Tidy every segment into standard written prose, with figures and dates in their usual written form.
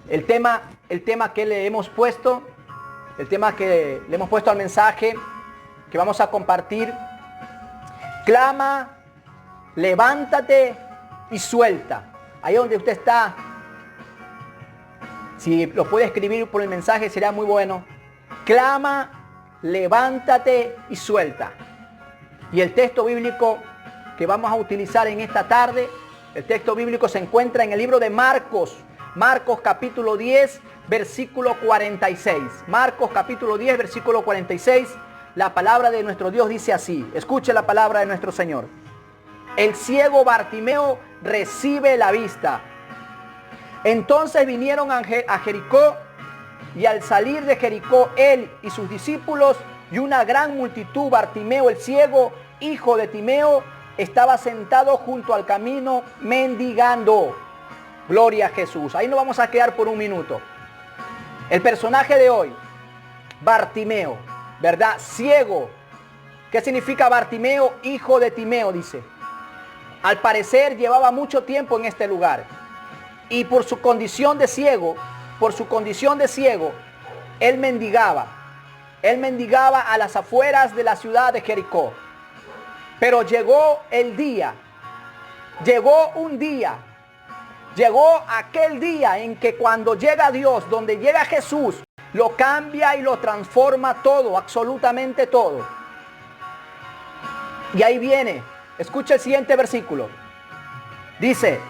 El tema que le hemos puesto, el tema que le hemos puesto al mensaje que vamos a compartir: clama, levántate y suelta. Ahí donde usted está, si lo puede escribir por el mensaje sería muy bueno. Clama, levántate y suelta. Y el texto bíblico que vamos a utilizar en esta tarde, el texto bíblico se encuentra en el libro de Marcos. Marcos capítulo 10, versículo 46. Marcos capítulo 10, versículo 46. La palabra de nuestro Dios dice así. Escuche la palabra de nuestro Señor. El ciego Bartimeo recibe la vista. Entonces vinieron a Jericó, y al salir de Jericó él y sus discípulos y una gran multitud, Bartimeo el ciego, hijo de Timeo, estaba sentado junto al camino mendigando. Gloria a Jesús. Ahí nos vamos a quedar por un minuto. El personaje de hoy, Bartimeo, ¿verdad? Ciego. ¿Qué significa Bartimeo? Hijo de Timeo, dice. Al parecer llevaba mucho tiempo en este lugar. Y por su condición de ciego, él mendigaba. Él mendigaba a las afueras de la ciudad de Jericó. Pero llegó el día, llegó aquel día en que cuando llega Dios, donde llega Jesús, lo cambia y lo transforma todo, absolutamente todo. Y ahí viene, escucha el siguiente versículo. Dice: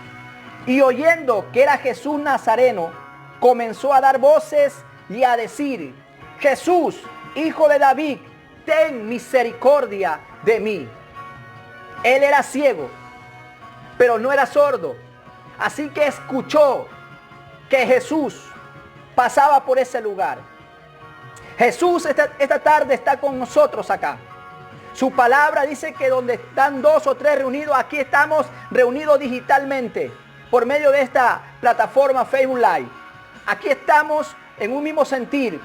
y oyendo que era Jesús Nazareno, comenzó a dar voces y a decir: Jesús, hijo de David, ten misericordia de mí. Él era ciego, pero no era sordo. Así que escuchó que Jesús pasaba por ese lugar. Jesús esta tarde está con nosotros acá. Su palabra dice que donde están 2 o 3 reunidos, aquí estamos reunidos digitalmente por medio de esta plataforma Facebook Live. Aquí estamos en un mismo sentir.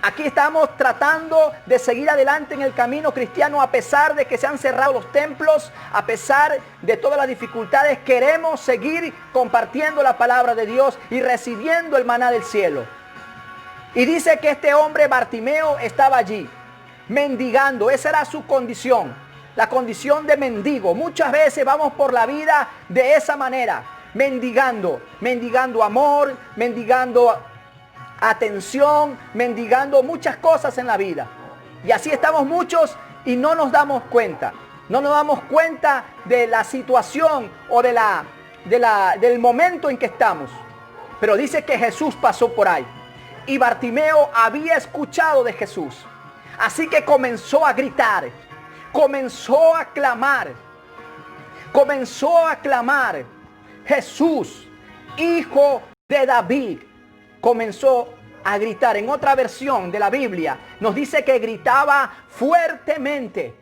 Aquí estamos tratando de seguir adelante en el camino cristiano a pesar de que se han cerrado los templos, a pesar de todas las dificultades. Queremos seguir compartiendo la palabra de Dios y recibiendo el maná del cielo. Y dice que este hombre Bartimeo estaba allí, mendigando. Esa era su condición, la condición de mendigo. Muchas veces vamos por la vida de esa manera, mendigando amor, mendigando atención, mendigando muchas cosas en la vida. Y así estamos muchos y no nos damos cuenta. No nos damos cuenta de la situación o del momento en que estamos. Pero dice que Jesús pasó por ahí. Y Bartimeo había escuchado de Jesús. Así que comenzó a gritar. Comenzó a clamar. Jesús, hijo de David. Comenzó a gritar. En otra versión de la Biblia nos dice que gritaba fuertemente.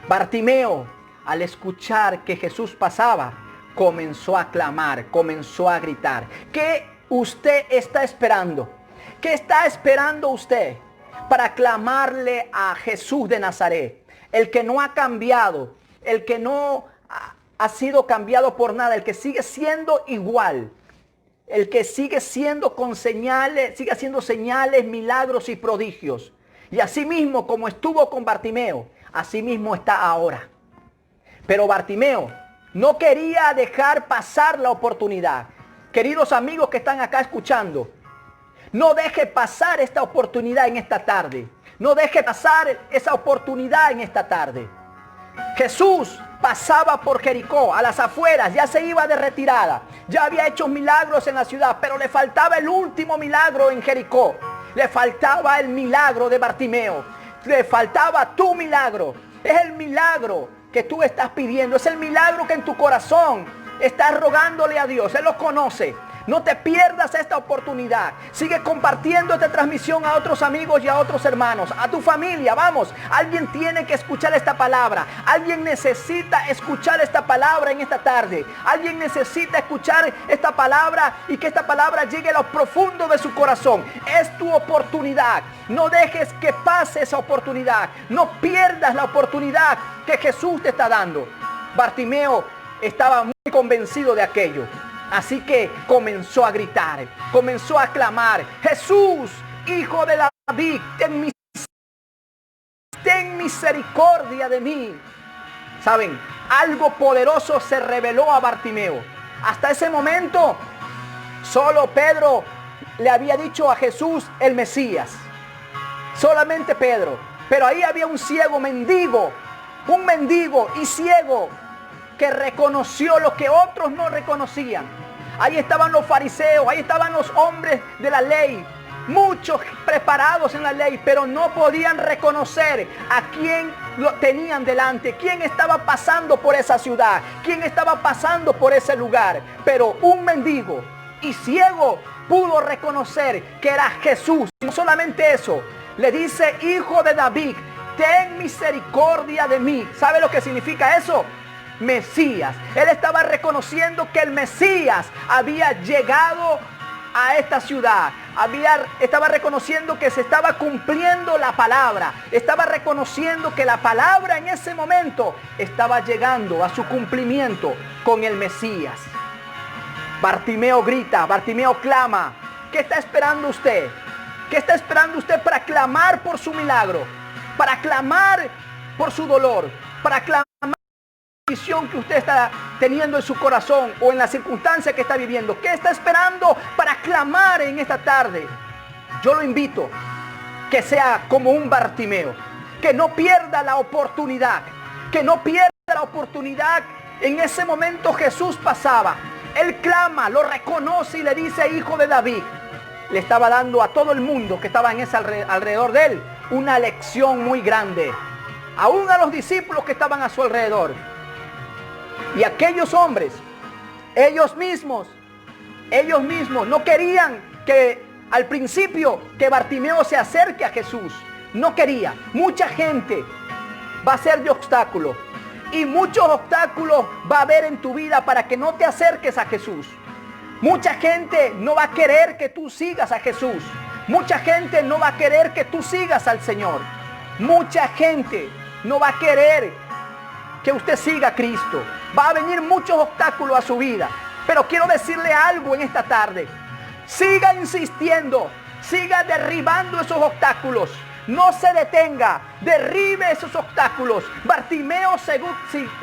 Bartimeo, al escuchar que Jesús pasaba, comenzó a clamar, comenzó a gritar. ¿Qué usted está esperando? ¿Qué está esperando usted para clamarle a Jesús de Nazaret? El que no ha cambiado, el que no ha sido cambiado por nada, el que sigue siendo igual. El que sigue siendo con señales, sigue haciendo señales, milagros y prodigios. Y así mismo como estuvo con Bartimeo, así mismo está ahora. Pero Bartimeo no quería dejar pasar la oportunidad. Queridos amigos que están acá escuchando, no deje pasar esta oportunidad en esta tarde. No deje pasar esa oportunidad en esta tarde. Jesús pasaba por Jericó, a las afueras, ya se iba de retirada. Ya había hecho milagros en la ciudad, pero le faltaba el último milagro en Jericó. Le faltaba el milagro de Bartimeo. Le faltaba tu milagro. Es el milagro que tú estás pidiendo. Es el milagro que en tu corazón estás rogándole a Dios. Él lo conoce. No te pierdas esta oportunidad. Sigue compartiendo esta transmisión a otros amigos y a otros hermanos, a tu familia. Vamos, alguien tiene que escuchar esta palabra. Alguien necesita escuchar esta palabra en esta tarde. Alguien necesita escuchar esta palabra y que esta palabra llegue a lo profundo de su corazón. Es tu oportunidad. No dejes que pase esa oportunidad. No pierdas la oportunidad que Jesús te está dando. Bartimeo estaba muy convencido de aquello. Así que comenzó a gritar, comenzó a clamar: Jesús, Hijo de David, ten misericordia de mí. ¿Saben? Algo poderoso se reveló a Bartimeo. Hasta ese momento, solo Pedro le había dicho a Jesús el Mesías. Solamente Pedro. Pero ahí había un ciego mendigo, un mendigo y ciego, que reconoció lo que otros no reconocían. Ahí estaban los fariseos, ahí estaban los hombres de la ley, muchos preparados en la ley, pero no podían reconocer a quién lo tenían delante, quién estaba pasando por esa ciudad, quién estaba pasando por ese lugar. Pero un mendigo y ciego pudo reconocer que era Jesús. Y no solamente eso, le dice: Hijo de David, ten misericordia de mí. ¿Sabe lo que significa eso? Mesías. Él estaba reconociendo que el Mesías había llegado a esta ciudad. Estaba reconociendo que se estaba cumpliendo la palabra. Estaba reconociendo que la palabra en ese momento estaba llegando a su cumplimiento con el Mesías. Bartimeo grita, Bartimeo clama. ¿Qué está esperando usted? ¿Qué está esperando usted para clamar por su milagro? Para clamar por su dolor, para clamar la visión que usted está teniendo en su corazón o en la circunstancia que está viviendo. ¿Qué está esperando para clamar en esta tarde? Yo lo invito que sea como un Bartimeo, que no pierda la oportunidad, que no pierda la oportunidad. En ese momento Jesús pasaba, él clama, lo reconoce y le dice: Hijo de David. Le estaba dando a todo el mundo que estaba en ese alrededor de él una lección muy grande, aún a los discípulos que estaban a su alrededor. Y aquellos hombres, ellos mismos no querían que al principio que Bartimeo se acerque a Jesús. No quería. Mucha gente va a ser de obstáculo, y muchos obstáculos va a haber en tu vida para que no te acerques a Jesús. Mucha gente no va a querer que tú sigas a Jesús. Mucha gente no va a querer que tú sigas al Señor. Mucha gente no va a querer que usted siga a Cristo. Va a venir muchos obstáculos a su vida. Pero quiero decirle algo en esta tarde. Siga insistiendo. Siga derribando esos obstáculos. No se detenga. Derribe esos obstáculos. Bartimeo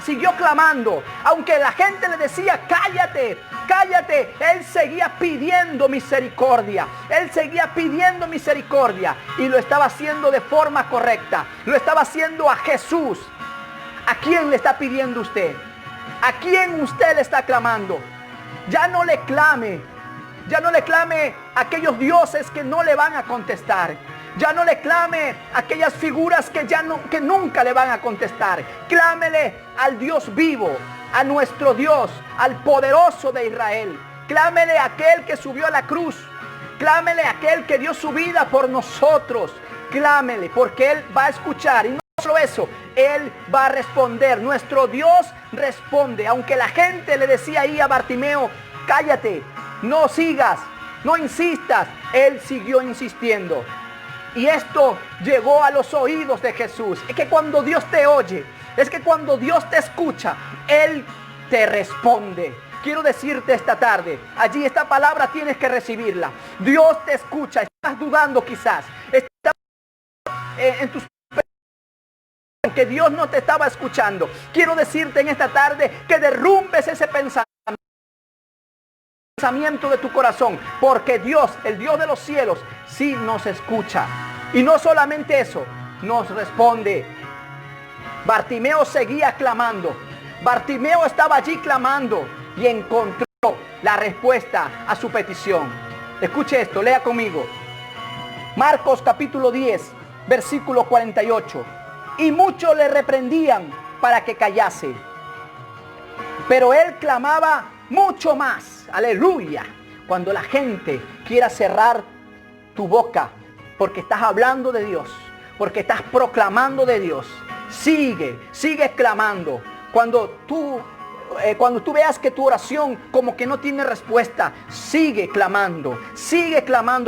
siguió clamando. Aunque la gente le decía: cállate, cállate. Él seguía pidiendo misericordia. Él seguía pidiendo misericordia. Y lo estaba haciendo de forma correcta. Lo estaba haciendo a Jesús. ¿A quién le está pidiendo usted? ¿A quién usted le está clamando? Ya no le clame. Ya no le clame a aquellos dioses que no le van a contestar. Ya no le clame a aquellas figuras que nunca le van a contestar. Clámele al Dios vivo, a nuestro Dios, al poderoso de Israel. Clámele a aquel que subió a la cruz. Clámele a aquel que dio su vida por nosotros. Clámele, porque Él va a escuchar. Y no solo eso, Él va a responder. Nuestro Dios responde. Aunque la gente le decía ahí a Bartimeo: cállate, no sigas, no insistas. Él siguió insistiendo. Y esto llegó a los oídos de Jesús. Es que cuando Dios te oye, es que cuando Dios te escucha, Él te responde. Quiero decirte esta tarde, allí esta palabra tienes que recibirla. Dios te escucha. Estás dudando quizás. Estás en tus que Dios no te estaba escuchando. Quiero decirte en esta tarde que derrumbes ese pensamiento de tu corazón, porque Dios, el Dios de los cielos, sí nos escucha. Y no solamente eso, nos responde. Bartimeo seguía clamando. Bartimeo estaba allí clamando y encontró la respuesta a su petición. Escuche esto, lea conmigo. Marcos capítulo 10, versículo 48. Y muchos le reprendían para que callase, pero él clamaba mucho más. Aleluya. Cuando la gente quiera cerrar tu boca porque estás hablando de Dios, porque estás proclamando de Digue clamando. Cuando tú cuando tú veas que tu oración como que no tiene respuesta, sigue clamando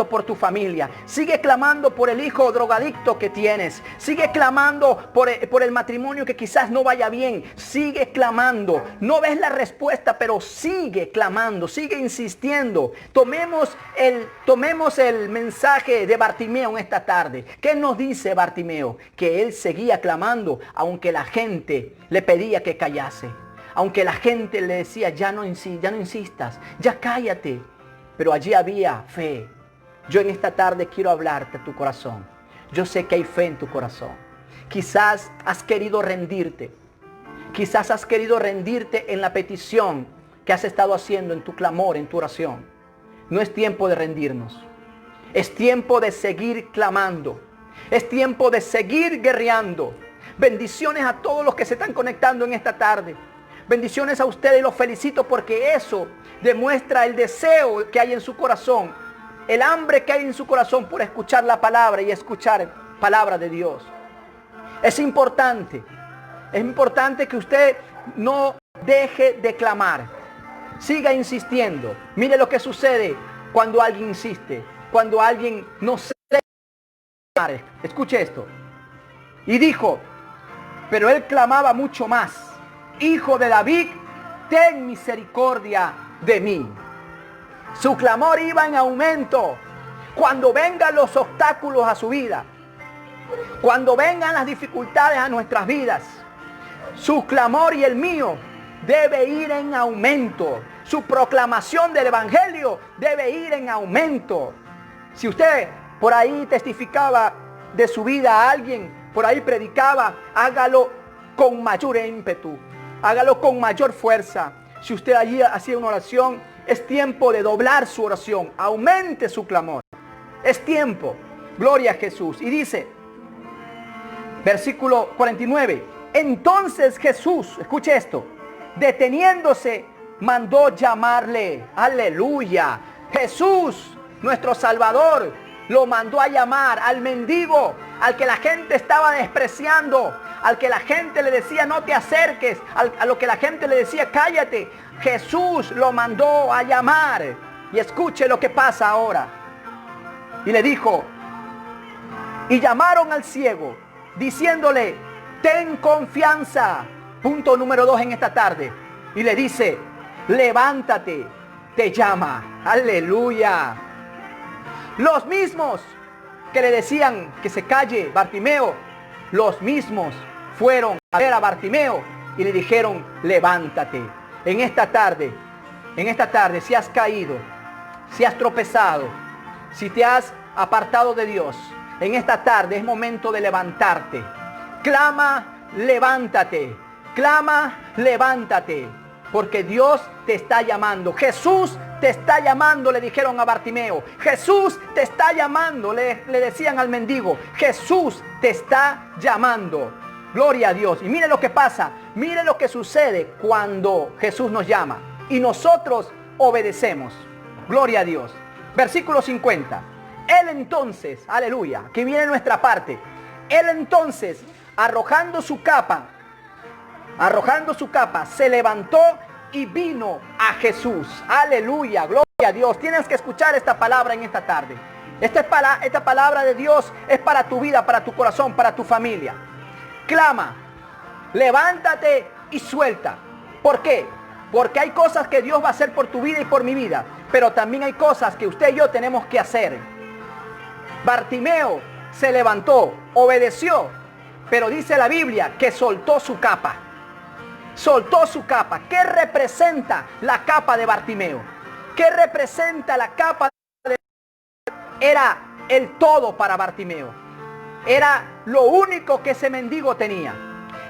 por tu familia, sigue clamando por el hijo drogadicto que tienes, sigue clamando por el matrimonio que quizás no vaya bien, sigue clamando. No ves la respuesta, pero sigue clamando, sigue insistiendo. Tomemos el mensaje de Bartimeo en esta tarde. ¿Qué nos dice Bartimeo? Que él seguía clamando, aunque la gente le pedía que callase. Aunque la gente le decía, ya no insistas, ya cállate. Pero allí había fe. Yo en esta tarde quiero hablarte a tu corazón. Yo sé que hay fe en tu corazón. Quizás has querido rendirte. Quizás has querido rendirte en la petición que has estado haciendo, en tu clamor, en tu oración. No es tiempo de rendirnos. Es tiempo de seguir clamando. Es tiempo de seguir guerreando. Bendiciones a todos los que se están conectando en esta tarde. Bendiciones a ustedes y los felicito porque eso demuestra el deseo que hay en su corazón. El hambre que hay en su corazón por escuchar la palabra y escuchar palabra de Dios. Es importante que usted no deje de clamar. Siga insistiendo. Mire lo que sucede cuando alguien insiste. Cuando alguien no se deja. Escuche esto. Y dijo, pero él clamaba mucho más. Hijo de David, ten misericordia de mí. Su clamor iba en aumento. Cuando vengan los obstáculos a su vida, cuando vengan las dificultades a nuestras vidas, su clamor y el mío debe ir en aumento. Su proclamación del evangelio debe ir en aumento. Si usted por ahí testificaba de su vida a alguien, por ahí predicaba, hágalo con mayor ímpetu. Hágalo con mayor fuerza. Si usted allí hacía una oración, es tiempo de doblar su oración. Aumente su clamor. Es tiempo. Gloria a Jesús. Y dice, versículo 49. Entonces Jesús, escuche esto, deteniéndose, mandó llamarle. Aleluya. Jesús, nuestro Salvador, lo mandó a llamar al mendigo, al que la gente estaba despreciando, al que la gente le decía no te acerques, a lo que la gente le decía cállate. Jesús lo mandó a llamar. Y escuche lo que pasa ahora. Y le dijo, y llamaron al ciego, diciéndole, ten confianza. Punto número 2 en esta tarde. Y le dice, levántate, te llama. Aleluya. Los mismos que le decían que se calle, Bartimeo, los mismos fueron a ver a Bartimeo y le dijeron, levántate. En esta tarde, si has caído, si has tropezado, si te has apartado de Dios, en esta tarde es momento de levantarte. Clama, levántate. Clama, levántate. Porque Dios te está llamando. Jesús te está llamando, le dijeron a Bartimeo. Jesús te está llamando, le decían al mendigo. Jesús te está llamando. Gloria a Dios. Y mire lo que pasa. Mire lo que sucede cuando Jesús nos llama. Y nosotros obedecemos. Gloria a Dios. Versículo 50. Él entonces, aleluya, que viene nuestra parte. Él entonces, arrojando su capa, se levantó y vino a Jesús. Aleluya, gloria a Dios. Tienes que escuchar esta palabra en esta tarde. Esta palabra de Dios es para tu vida, para tu corazón, para tu familia. Clama, levántate y suelta. ¿Por qué? Porque hay cosas que Dios va a hacer por tu vida y por mi vida, pero también hay cosas que usted y yo tenemos que hacer. Bartimeo se levantó, obedeció, pero dice la Biblia que soltó su capa. Soltó su capa. ¿Qué representa la capa de Bartimeo? ¿Qué representa la capa de Bartimeo? Era el todo para Bartimeo. Era lo único que ese mendigo tenía.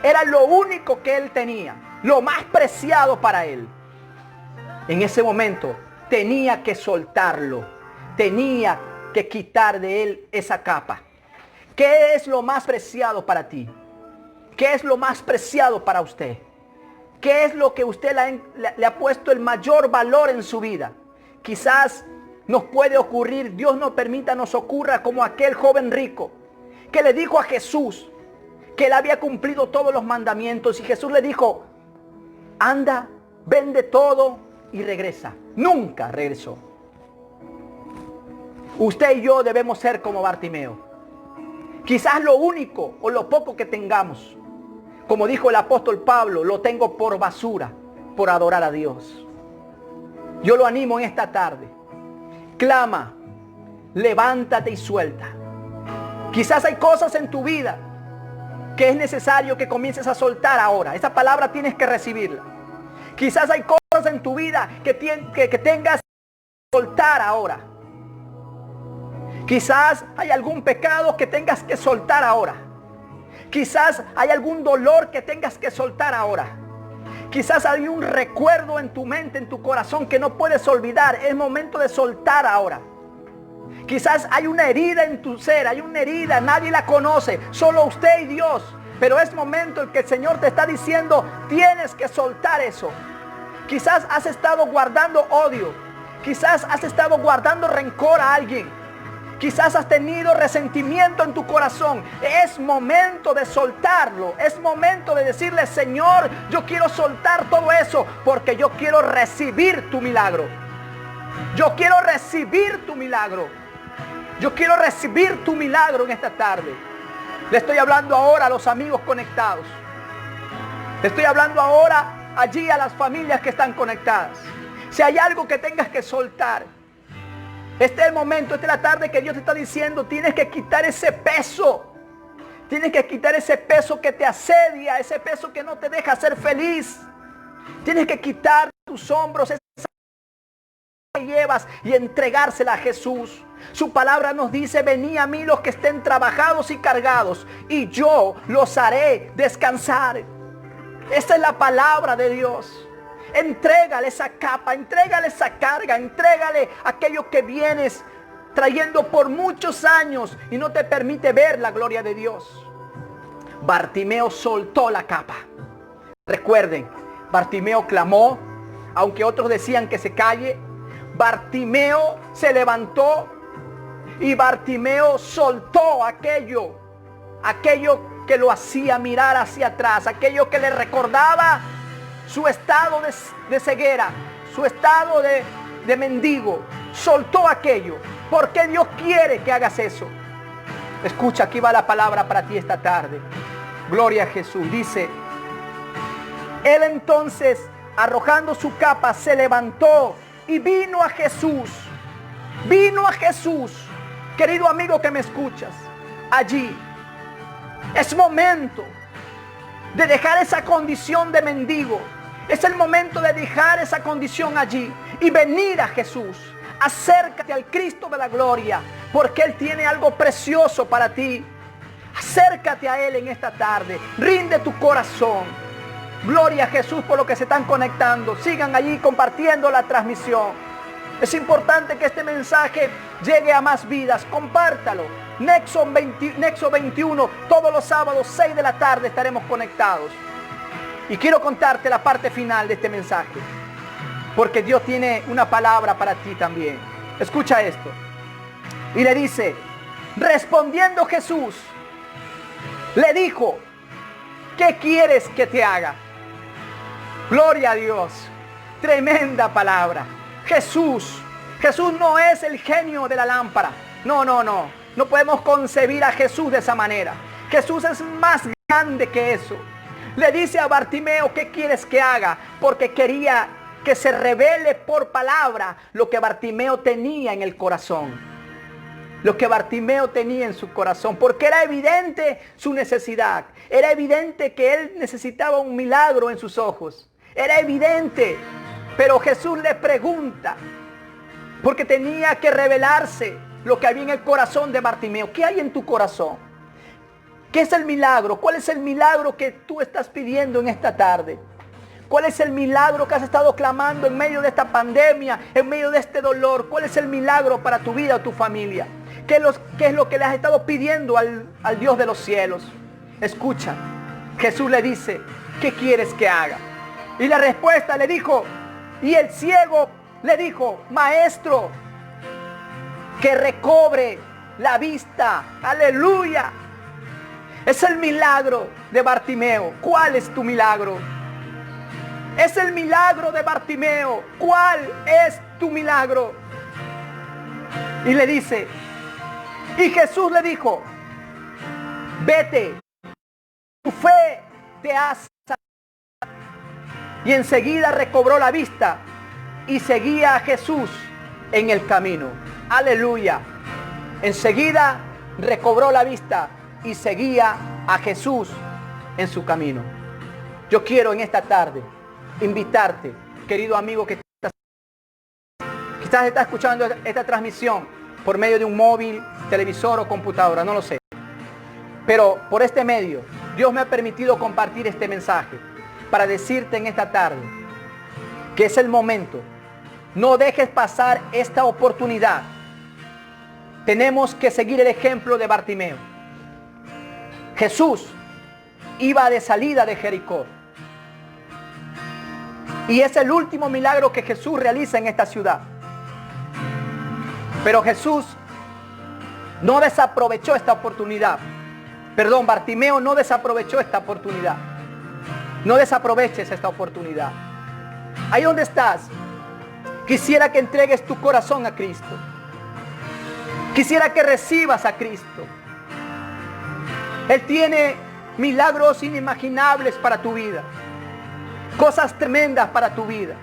Era lo único que él tenía. Lo más preciado para él. En ese momento tenía que soltarlo. Tenía que quitar de él esa capa. ¿Qué es lo más preciado para ti? ¿Qué es lo más preciado para usted? ¿Qué es lo que usted le ha puesto el mayor valor en su vida? Quizás nos puede ocurrir, Dios no permita nos ocurra como aquel joven rico que le dijo a Jesús que él había cumplido todos los mandamientos y Jesús le dijo, anda vende todo y regresa. Nunca regresó. Usted y yo debemos ser como Bartimeo. Quizás lo único o lo poco que tengamos, como dijo el apóstol Pablo, lo tengo por basura, por adorar a Dios. Yo lo animo en esta tarde. Clama, levántate y suelta. Quizás hay cosas en tu vida que es necesario que comiences a soltar ahora. Esa palabra tienes que recibirla. Quizás hay cosas en tu vida que tengas que soltar ahora. Quizás hay algún pecado que tengas que soltar ahora. Quizás hay algún dolor que tengas que soltar ahora. Quizás hay un recuerdo en tu mente, en tu corazón que no puedes olvidar. Es momento de soltar ahora. Quizás hay una herida en tu ser, hay una herida, nadie la conoce, solo usted y Dios. Pero es momento en que el Señor te está diciendo, tienes que soltar eso. Quizás has estado guardando odio. Quizás has estado guardando rencor a alguien. Quizás has tenido resentimiento en tu corazón. Es momento de soltarlo. Es momento de decirle, Señor, yo quiero soltar todo eso porque yo quiero recibir tu milagro. Yo quiero recibir tu milagro. Yo quiero recibir tu milagro en esta tarde. Le estoy hablando ahora a los amigos conectados. Le estoy hablando ahora allí a las familias que están conectadas. Si hay algo que tengas que soltar, este es el momento, esta es la tarde que Dios te está diciendo, tienes que quitar ese peso. Tienes que quitar ese peso que te asedia, ese peso que no te deja ser feliz. Tienes que quitar tus hombros, esa que llevas y entregársela a Jesús. Su palabra nos dice, venid a mí los que estén trabajados y cargados, y yo los haré descansar. Esa es la palabra de Dios. Entrégale esa capa, entrégale esa carga, entrégale aquello que vienes trayendo por muchos años y no te permite ver la gloria de Dios. Bartimeo soltó la capa. Recuerden, Bartimeo clamó, aunque otros decían que se calle. Bartimeo se levantó y Bartimeo soltó aquello que lo hacía mirar hacia atrás, aquello que le recordaba su estado de ceguera, su estado de mendigo. Soltó aquello. ¿Por qué Dios quiere que hagas eso? Escucha, aquí va la palabra para ti esta tarde. Gloria a Jesús. Dice, él entonces, arrojando su capa, se levantó y vino a Jesús. Vino a Jesús. Querido amigo que me escuchas, allí es momento de dejar esa condición de mendigo. Es el momento de dejar esa condición allí y venir a Jesús. Acércate al Cristo de la gloria, porque Él tiene algo precioso para ti. Acércate a Él en esta tarde. Rinde tu corazón. Gloria a Jesús por lo que se están conectando. Sigan allí compartiendo la transmisión. Es importante que este mensaje llegue a más vidas. Compártalo. Nexo 21, todos los sábados 6 de la tarde estaremos conectados. Y quiero contarte la parte final de este mensaje, porque Dios tiene una palabra para ti también. Escucha esto. Y le dice, respondiendo Jesús, le dijo, ¿qué quieres que te haga? Gloria a Dios. Tremenda palabra. Jesús no es el genio de la lámpara. No. No podemos concebir a Jesús de esa manera. Jesús es más grande que eso. Le dice a Bartimeo, ¿qué quieres que haga? Porque quería que se revele por palabra lo que Bartimeo tenía en el corazón. Lo que Bartimeo tenía en su corazón. Porque era evidente su necesidad. Era evidente que él necesitaba un milagro en sus ojos. Era evidente. Pero Jesús le pregunta, porque tenía que revelarse lo que había en el corazón de Bartimeo. ¿Qué hay en tu corazón? ¿Qué es el milagro? ¿Cuál es el milagro que tú estás pidiendo en esta tarde? ¿Cuál es el milagro que has estado clamando en medio de esta pandemia, en medio de este dolor? ¿Cuál es el milagro para tu vida o tu familia? ¿Qué es lo que le has estado pidiendo al Dios de los cielos? Escucha, Jesús le dice, ¿qué quieres que haga? Y la respuesta le dijo, y el ciego le dijo, maestro, que recobre la vista. Aleluya. Es el milagro de Bartimeo. ¿Cuál es tu milagro? Es el milagro de Bartimeo. ¿Cuál es tu milagro? Y le dice, y Jesús le dijo, vete, tu fe te ha sanado. Y enseguida recobró la vista y seguía a Jesús en el camino. Aleluya. Enseguida recobró la vista y seguía a Jesús en su camino. Yo quiero en esta tarde invitarte, querido amigo que quizás está escuchando esta transmisión por medio de un móvil, televisor o computadora, no lo sé. Pero por este medio, Dios me ha permitido compartir este mensaje para decirte en esta tarde que es el momento. No dejes pasar esta oportunidad. Tenemos que seguir el ejemplo de Bartimeo. Jesús iba de salida de Jericó. Y es el último milagro que Jesús realiza en esta ciudad. Pero Jesús no desaprovechó esta oportunidad. Perdón, Bartimeo no desaprovechó esta oportunidad. No desaproveches esta oportunidad. Ahí donde estás, quisiera que entregues tu corazón a Cristo. Quisiera que recibas a Cristo. Él tiene milagros inimaginables para tu vida. Cosas tremendas para tu vida.